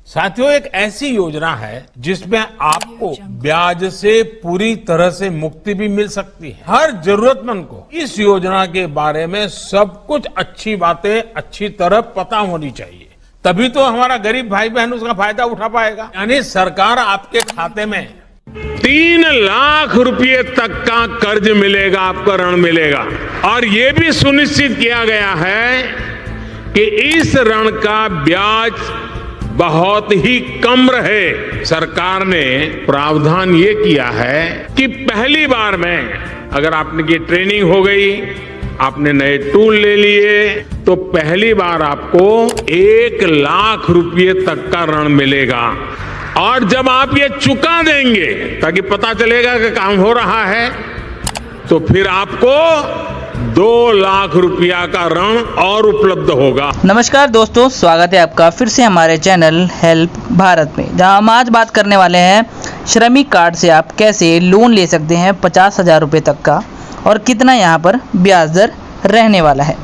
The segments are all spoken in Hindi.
साथियों, एक ऐसी योजना है जिसमें आपको ब्याज से पूरी तरह से मुक्ति भी मिल सकती है। हर जरूरतमंद को इस योजना के बारे में सब कुछ अच्छी बातें अच्छी तरह पता होनी चाहिए, तभी तो हमारा गरीब भाई बहन उसका फायदा उठा पाएगा। यानी सरकार आपके खाते में 3 लाख रुपए तक का कर्ज मिलेगा, आपको ऋण मिलेगा। और ये भी सुनिश्चित किया गया है कि इस ऋण का ब्याज बहुत ही कम रहे। सरकार ने प्रावधान ये किया है कि पहली बार में अगर आपकी ट्रेनिंग हो गई, आपने नए टूल ले लिए, तो पहली बार आपको 1 लाख रुपए तक का ऋण मिलेगा। और जब आप ये चुका देंगे ताकि पता चलेगा कि काम हो रहा है, तो फिर आपको 2 लाख रुपया का ऋण और उपलब्ध होगा। नमस्कार दोस्तों, स्वागत है आपका फिर से हमारे चैनल हेल्प भारत में, जहां हम आज बात करने वाले हैं श्रमिक कार्ड से आप कैसे लोन ले सकते हैं 50,000 रुपये तक का, और कितना यहां पर ब्याज दर रहने वाला है।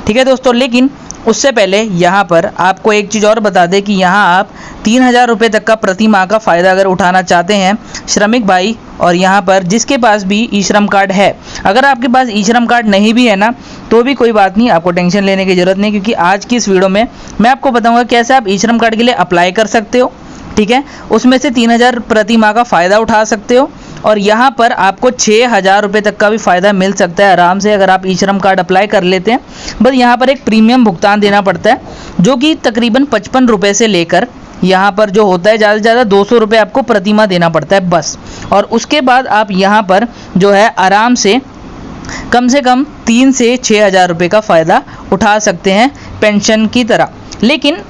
ठीक है दोस्तों, लेकिन उससे पहले यहाँ पर आपको एक चीज़ और बता दें कि यहाँ आप 3,000 रुपये तक का प्रति माह का फ़ायदा अगर उठाना चाहते हैं श्रमिक भाई, और यहाँ पर जिसके पास भी ई श्रम कार्ड है, अगर आपके पास ई श्रम कार्ड नहीं भी है ना, तो भी कोई बात नहीं, आपको टेंशन लेने की ज़रूरत नहीं, क्योंकि आज की इस वीडियो में मैं आपको बताऊँगा कैसे आप ई श्रम कार्ड के लिए अप्लाई कर सकते हो। ठीक है, उसमें से 3,000 प्रति माह का फ़ायदा उठा सकते हो, और यहाँ पर आपको 6,000 रुपये तक का भी फ़ायदा मिल सकता है आराम से, अगर आप ई श्रम कार्ड अप्लाई कर लेते हैं। बस यहाँ पर एक प्रीमियम भुगतान देना पड़ता है, जो कि तकरीबन 55 रुपये से लेकर यहाँ पर जो होता है ज़्यादा से ज़्यादा 200 रुपये आपको प्रति माह देना पड़ता है बस। और उसके बाद आप यहाँ पर जो है आराम से कम 3 से 6,000 रुपये का फ़ायदा उठा सकते हैं पेंशन की तरह। लेकिन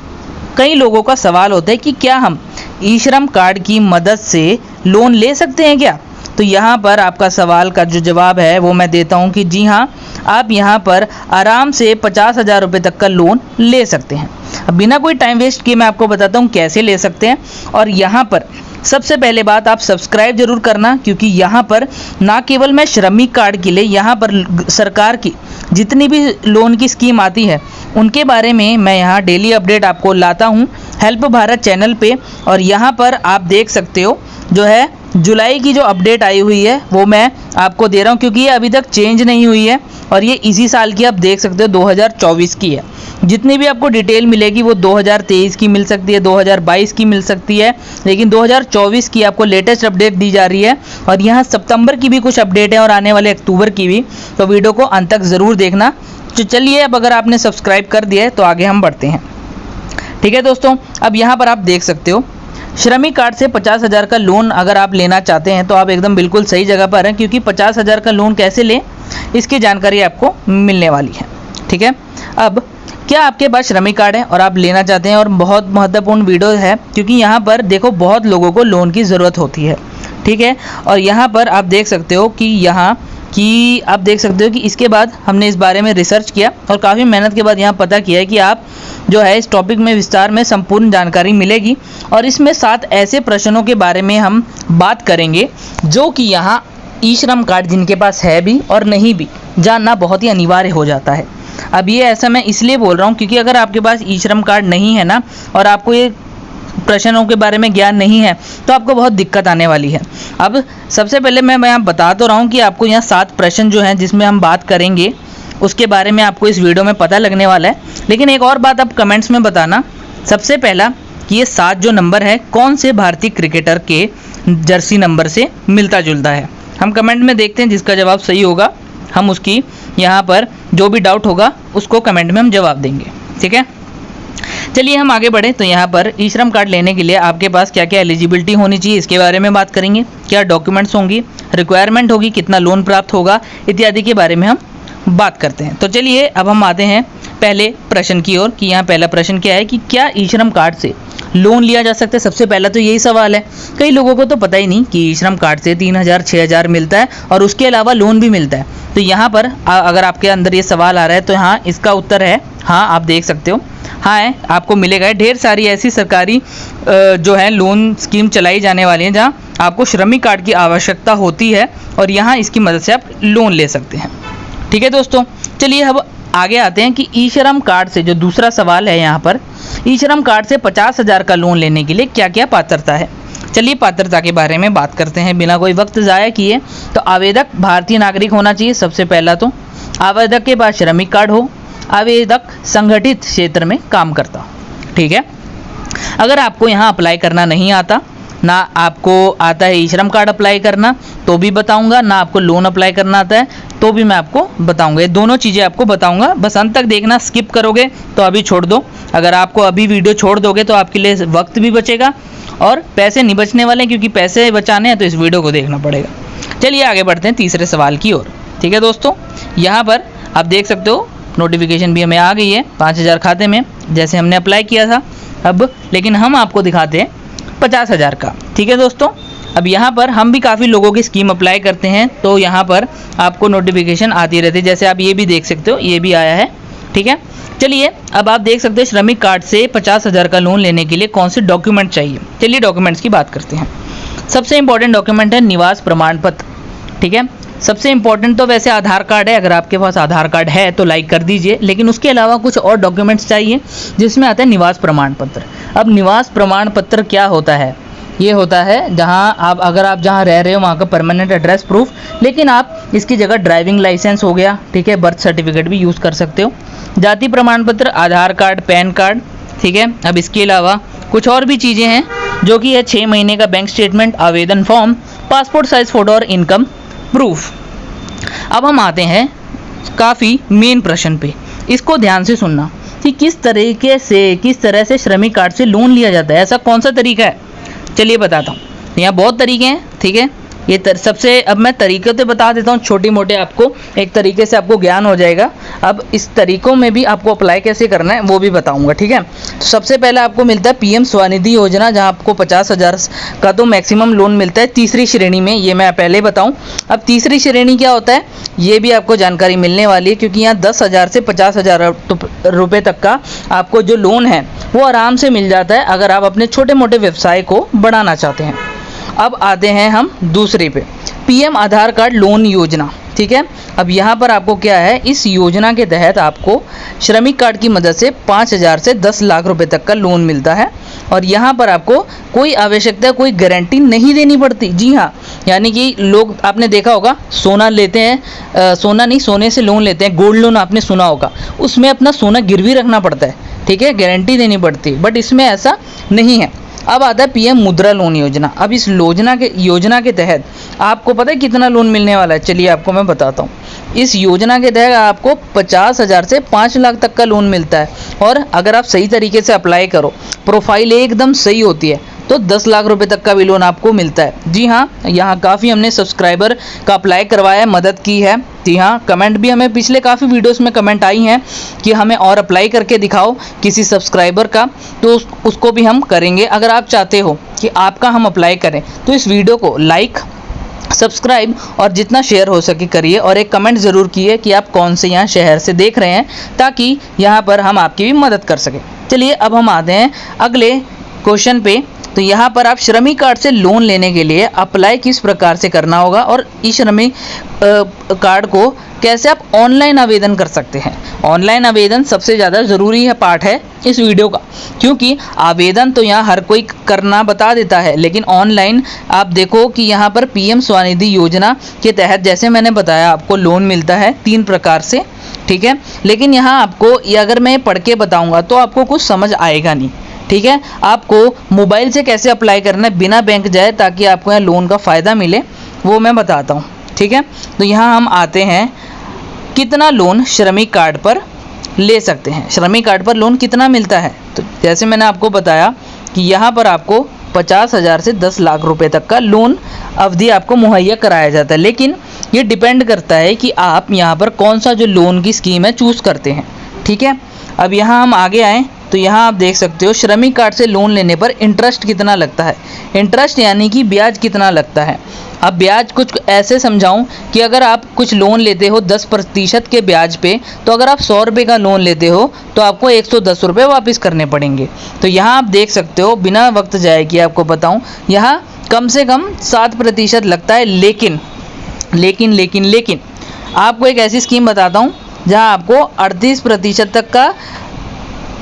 कई लोगों का सवाल होता है कि क्या हम ई श्रम कार्ड की मदद से लोन ले सकते हैं क्या? तो यहाँ पर आपका सवाल का जो जवाब है वो मैं देता हूँ कि जी हाँ, आप यहाँ पर आराम से 50,000 रुपये तक का लोन ले सकते हैं। अब बिना कोई टाइम वेस्ट किए मैं आपको बताता हूँ कैसे ले सकते हैं। और यहाँ पर सबसे पहले बात, आप सब्सक्राइब जरूर करना, क्योंकि यहाँ पर ना केवल मैं श्रमिक कार्ड के लिए, यहाँ पर सरकार की जितनी भी लोन की स्कीम आती है उनके बारे में मैं यहाँ डेली अपडेट आपको लाता हूँ हेल्प भारत चैनल पे। और यहाँ पर आप देख सकते हो जो है जुलाई की जो अपडेट आई हुई है वो मैं आपको दे रहा हूँ, क्योंकि ये अभी तक चेंज नहीं हुई है, और ये इसी साल की आप देख सकते हो 2024 की है। जितनी भी आपको डिटेल मिलेगी वो 2023 की मिल सकती है, 2022 की मिल सकती है, लेकिन 2024 की आपको लेटेस्ट अपडेट दी जा रही है। और यहाँ सितंबर की भी कुछ अपडेट है और आने वाले अक्टूबर की भी, तो वीडियो को अंत तक ज़रूर देखना। तो चलिए, अब अगर आपने सब्सक्राइब कर दिया है तो आगे हम बढ़ते हैं। ठीक है दोस्तों, अब यहाँ पर आप देख सकते हो श्रमिक कार्ड से 50,000 का लोन अगर आप लेना चाहते हैं तो आप एकदम बिल्कुल सही जगह पर हैं, क्योंकि 50,000 का लोन कैसे लें इसकी जानकारी आपको मिलने वाली है। ठीक है, अब क्या आपके पास श्रमिक कार्ड है और आप लेना चाहते हैं, और बहुत महत्वपूर्ण वीडियो है, क्योंकि यहाँ पर देखो बहुत लोगों को लोन की ज़रूरत होती है। ठीक है, और यहाँ पर आप देख सकते हो कि इसके बाद हमने इस बारे में रिसर्च किया और काफ़ी मेहनत के बाद यहाँ पता किया है कि आप जो है इस टॉपिक में विस्तार में संपूर्ण जानकारी मिलेगी। और इसमें 7 ऐसे प्रश्नों के बारे में हम बात करेंगे जो कि यहाँ ई श्रम कार्ड जिनके पास है भी और नहीं भी, जानना बहुत ही अनिवार्य हो जाता है। अब ये ऐसा मैं इसलिए बोल रहा हूँ क्योंकि अगर आपके पास ई श्रम कार्ड नहीं है ना, और आपको ये प्रश्नों के बारे में ज्ञान नहीं है, तो आपको बहुत दिक्कत आने वाली है। अब सबसे पहले मैं यहाँ बता तो रहा हूँ कि आपको यहाँ 7 प्रश्न जो हैं जिसमें हम बात करेंगे उसके बारे में आपको इस वीडियो में पता लगने वाला है। लेकिन एक और बात आप कमेंट्स में बताना, सबसे पहला कि ये 7 जो नंबर है कौन से भारतीय क्रिकेटर के जर्सी नंबर से मिलता जुलता है। हम कमेंट में देखते हैं, जिसका जवाब सही होगा हम उसकी यहाँ पर जो भी डाउट होगा उसको कमेंट में हम जवाब देंगे। ठीक है, चलिए हम आगे बढ़े। तो यहाँ पर ई श्रम कार्ड लेने के लिए आपके पास क्या क्या एलिजिबिलिटी होनी चाहिए इसके बारे में बात करेंगे, क्या डॉक्यूमेंट्स होंगी, रिक्वायरमेंट होगी, कितना लोन प्राप्त होगा, इत्यादि के बारे में हम बात करते हैं। तो चलिए अब हम आते हैं पहले प्रश्न की ओर कि यहाँ पहला प्रश्न क्या है कि क्या ई श्रम कार्ड से लोन लिया जा सकता है। सबसे पहला तो यही सवाल है, कई लोगों को तो पता ही नहीं कि ई श्रम कार्ड से 3,000 6,000 मिलता है और उसके अलावा लोन भी मिलता है। तो यहाँ पर अगर आपके अंदर ये सवाल आ रहा है तो हाँ, इसका उत्तर है हाँ, आप देख सकते हो हाँ है, आपको मिलेगा। ढेर सारी ऐसी सरकारी जो है लोन स्कीम चलाई जाने वाली हैं जहाँ आपको श्रमिक कार्ड की आवश्यकता होती है, और यहाँ इसकी मदद से आप लोन ले सकते हैं। ठीक है दोस्तों, चलिए अब आगे आते हैं कि ई श्रम कार्ड से, जो दूसरा सवाल है यहाँ पर, ई श्रम कार्ड से 50,000 का लोन लेने के लिए क्या क्या पात्रता है। चलिए पात्रता के बारे में बात करते हैं बिना कोई वक्त ज़ाया किए। तो आवेदक भारतीय नागरिक होना चाहिए सबसे पहला, तो आवेदक के पास श्रमिक कार्ड हो, आवेदक संगठित क्षेत्र में काम करता हो। ठीक है, अगर आपको यहाँ अप्लाई करना नहीं आता, ना आपको आता है ई श्रम कार्ड अप्लाई करना तो भी बताऊंगा, ना आपको लोन अप्लाई करना आता है तो भी मैं आपको बताऊंगा। ये दोनों चीज़ें आपको बताऊंगा, बस अंत तक देखना। स्किप करोगे तो अभी छोड़ दो। अगर आपको अभी वीडियो छोड़ दोगे तो आपके लिए वक्त भी बचेगा और पैसे नहीं बचने वाले, क्योंकि पैसे बचाने हैं तो इस वीडियो को देखना पड़ेगा। चलिए आगे बढ़ते हैं तीसरे सवाल की ओर। ठीक है दोस्तों, यहाँ पर आप देख सकते हो नोटिफिकेशन भी हमें आ गई है 5,000 खाते में, जैसे हमने अप्लाई किया था अब, लेकिन हम आपको दिखाते हैं 50,000 का। ठीक है दोस्तों, अब यहाँ पर हम भी काफ़ी लोगों की स्कीम अप्लाई करते हैं तो यहाँ पर आपको नोटिफिकेशन आती रहती है, जैसे आप ये भी देख सकते हो, ये भी आया है। ठीक है, चलिए अब आप देख सकते हैं श्रमिक कार्ड से 50,000 का लोन लेने के लिए कौन से डॉक्यूमेंट चाहिए। चलिए डॉक्यूमेंट्स की बात करते हैं। सबसे इंपॉर्टेंट डॉक्यूमेंट है निवास प्रमाण पत्र। ठीक है, सबसे इंपॉर्टेंट तो वैसे आधार कार्ड है, अगर आपके पास आधार कार्ड है तो लाइक कर दीजिए, लेकिन उसके अलावा कुछ और डॉक्यूमेंट्स चाहिए जिसमें आता है निवास प्रमाण पत्र। अब निवास प्रमाण पत्र क्या होता है? ये होता है जहाँ आप, अगर आप जहाँ रह रहे हो वहाँ का परमानेंट एड्रेस प्रूफ, लेकिन आप इसकी जगह ड्राइविंग लाइसेंस हो गया, ठीक है, बर्थ सर्टिफिकेट भी यूज़ कर सकते हो, जाति प्रमाण पत्र, आधार कार्ड, पैन कार्ड। ठीक है, अब इसके अलावा कुछ और भी चीज़ें हैं जो कि है 6 महीने का बैंक स्टेटमेंट, आवेदन फॉर्म, पासपोर्ट साइज फ़ोटो और इनकम प्रूफ। अब हम आते हैं काफ़ी मेन प्रश्न पे, इसको ध्यान से सुनना कि किस तरह से श्रमिक कार्ड से लोन लिया जाता है, ऐसा कौन सा तरीका है। चलिए बताता हूँ, यहाँ बहुत तरीके हैं। ठीक है, ये सबसे, अब मैं तरीके तो बता देता हूँ छोटी मोटे, आपको एक तरीके से आपको ज्ञान हो जाएगा। अब इस तरीकों में भी आपको अप्लाई कैसे करना है वो भी बताऊंगा। ठीक है, तो सबसे पहले आपको मिलता है पीएम स्वनिधि योजना, जहाँ आपको 50,000 का तो मैक्सिमम लोन मिलता है तीसरी श्रेणी में, ये मैं पहले बताऊँ। अब तीसरी श्रेणी क्या होता है ये भी आपको जानकारी मिलने वाली है, क्योंकि यहाँ 10,000 से 50,000 रुपये तक का आपको जो लोन है वो आराम से मिल जाता है, अगर आप अपने छोटे मोटे व्यवसाय को बढ़ाना चाहते हैं। अब आते हैं हम दूसरे पे, पीएम आधार कार्ड लोन योजना। ठीक है, अब यहाँ पर आपको क्या है, इस योजना के तहत आपको श्रमिक कार्ड की मदद से 5,000 से 10 लाख रुपए तक का लोन मिलता है, और यहाँ पर आपको कोई आवश्यकता, कोई गारंटी नहीं देनी पड़ती। जी हाँ, यानी कि लोग, आपने देखा होगा सोना लेते हैं, सोना नहीं, सोने से लोन लेते हैं, गोल्ड लोन आपने सुना होगा, उसमें अपना सोना गिरवी रखना पड़ता है। ठीक है, गारंटी देनी पड़ती है, बट इसमें ऐसा नहीं है। अब आता है पीएम मुद्रा लोन योजना। अब इस योजना के तहत आपको पता है कितना लोन मिलने वाला है, चलिए आपको मैं बताता हूँ। इस योजना के तहत आपको 50,000 से 5 लाख तक का लोन मिलता है, और अगर आप सही तरीके से अप्लाई करो, प्रोफाइल एकदम सही होती है, तो 10 लाख रुपए तक का भी लोन आपको मिलता है। जी हाँ, यहाँ काफ़ी हमने सब्सक्राइबर का अप्लाई करवाया, मदद की है। जी हाँ, कमेंट भी हमें पिछले काफ़ी वीडियोस में कमेंट आई हैं कि हमें और अप्लाई करके दिखाओ किसी सब्सक्राइबर का, तो उसको भी हम करेंगे। अगर आप चाहते हो कि आपका हम अप्लाई करें तो इस वीडियो को लाइक, सब्सक्राइब और जितना शेयर हो सके करिए, और एक कमेंट ज़रूर कीजिए कि आप कौन से यहाँ शहर से देख रहे हैं, ताकि यहाँ पर हम आपकी भी मदद कर सकें। चलिए अब हम आते हैं अगले क्वेश्चन पे। तो यहाँ पर आप श्रमिक कार्ड से लोन लेने के लिए अप्लाई किस प्रकार से करना होगा, और इस श्रमिक कार्ड को कैसे आप ऑनलाइन आवेदन कर सकते हैं। ऑनलाइन आवेदन सबसे ज़्यादा ज़रूरी है पार्ट है इस वीडियो का, क्योंकि आवेदन तो यहाँ हर कोई करना बता देता है, लेकिन ऑनलाइन आप देखो कि यहाँ पर पीएम स्वनिधि योजना के तहत, जैसे मैंने बताया, आपको लोन मिलता है 3 प्रकार से। ठीक है, लेकिन यहाँ आपको ये अगर मैं पढ़ के बताऊँगा तो आपको कुछ समझ आएगा नहीं। ठीक है, आपको मोबाइल से कैसे अप्लाई करना है बिना बैंक जाए, ताकि आपको यहाँ लोन का फ़ायदा मिले, वो मैं बताता हूँ। ठीक है, तो यहाँ हम आते हैं कितना लोन श्रमिक कार्ड पर ले सकते हैं, श्रमिक कार्ड पर लोन कितना मिलता है। तो जैसे मैंने आपको बताया कि यहाँ पर आपको 50,000 से 10 लाख रुपए तक का लोन अवधि आपको मुहैया कराया जाता है, लेकिन ये डिपेंड करता है कि आप यहाँ पर कौन सा जो लोन की स्कीम है चूज़ करते हैं। ठीक है, अब यहाँ हम आगे आएँ तो यहाँ आप देख सकते हो श्रमिक कार्ड से लोन लेने पर इंटरेस्ट कितना लगता है। इंटरेस्ट यानी कि ब्याज कितना लगता है। अब ब्याज कुछ ऐसे समझाऊं कि अगर आप कुछ लोन लेते हो 10% के ब्याज पे, तो अगर आप 100 रुपये का लोन लेते हो तो आपको 110 रुपये वापस करने पड़ेंगे। तो यहाँ आप देख सकते हो, बिना वक्त जाए कि आपको बताऊँ, यहाँ कम से कम 7% लगता है। लेकिन आपको एक ऐसी स्कीम बताता हूँ जहां आपको 38% तक का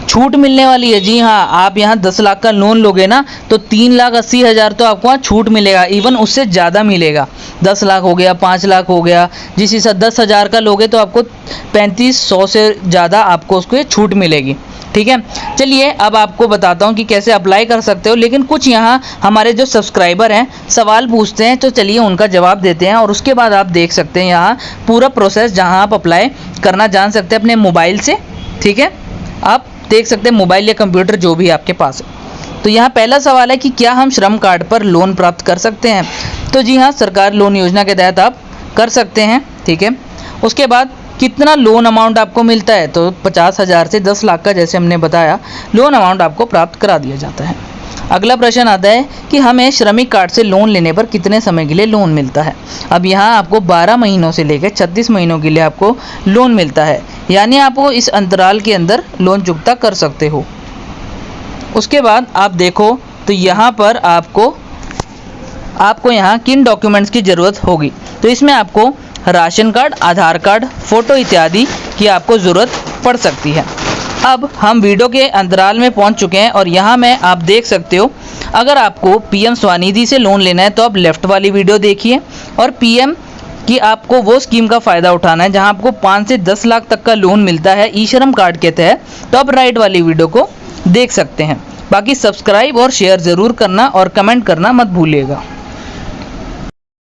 छूट मिलने वाली है। जी हाँ, आप यहाँ 10 लाख का लोन लोगे ना तो 3,80,000 तो आपको वहाँ छूट मिलेगा, इवन उससे ज़्यादा मिलेगा। 10 लाख हो गया, 5 लाख हो गया, जिस हिसाब 10,000 का लोगे तो आपको 3500 से ज़्यादा आपको उसको छूट मिलेगी। ठीक है, चलिए अब आपको बताता हूँ कि कैसे अप्लाई कर सकते हो। लेकिन कुछ यहाँ हमारे जो सब्सक्राइबर हैं सवाल पूछते हैं, तो चलिए उनका जवाब देते हैं और उसके बाद आप देख सकते हैं यहाँ पूरा प्रोसेस, जहाँ आप अप्लाई करना जान सकते हैं अपने मोबाइल से। ठीक है, आप देख सकते हैं मोबाइल या कंप्यूटर जो भी आपके पास है। तो यहाँ पहला सवाल है कि क्या हम श्रम कार्ड पर लोन प्राप्त कर सकते हैं। तो जी हाँ, सरकार लोन योजना के तहत आप कर सकते हैं। ठीक है, उसके बाद कितना लोन अमाउंट आपको मिलता है, तो 50,000 से 10 लाख का, जैसे हमने बताया, लोन अमाउंट आपको प्राप्त करा दिया जाता है। अगला प्रश्न आता है कि हमें श्रमिक कार्ड से लोन लेने पर कितने समय के लिए लोन मिलता है। अब यहाँ आपको 12 महीनों से लेकर 36 महीनों के लिए आपको लोन मिलता है, यानी आपको इस अंतराल के अंदर लोन चुकता कर सकते हो। उसके बाद आप देखो तो यहाँ पर आपको यहाँ किन डॉक्यूमेंट्स की ज़रूरत होगी। तो इसमें आपको राशन कार्ड, आधार कार्ड, फ़ोटो इत्यादि की आपको ज़रूरत पड़ सकती है। अब हम वीडियो के अंतराल में पहुंच चुके हैं और यहाँ में आप देख सकते हो, अगर आपको पीएम स्वनिधि से लोन लेना है तो आप लेफ़्ट वाली वीडियो देखिए, और पीएम की आपको वो स्कीम का फ़ायदा उठाना है जहाँ आपको 5 से 10 लाख तक का लोन मिलता है ई श्रम कार्ड के तहत, तो आप राइट वाली वीडियो को देख सकते हैं। बाकी सब्सक्राइब और शेयर ज़रूर करना और कमेंट करना मत भूलिएगा।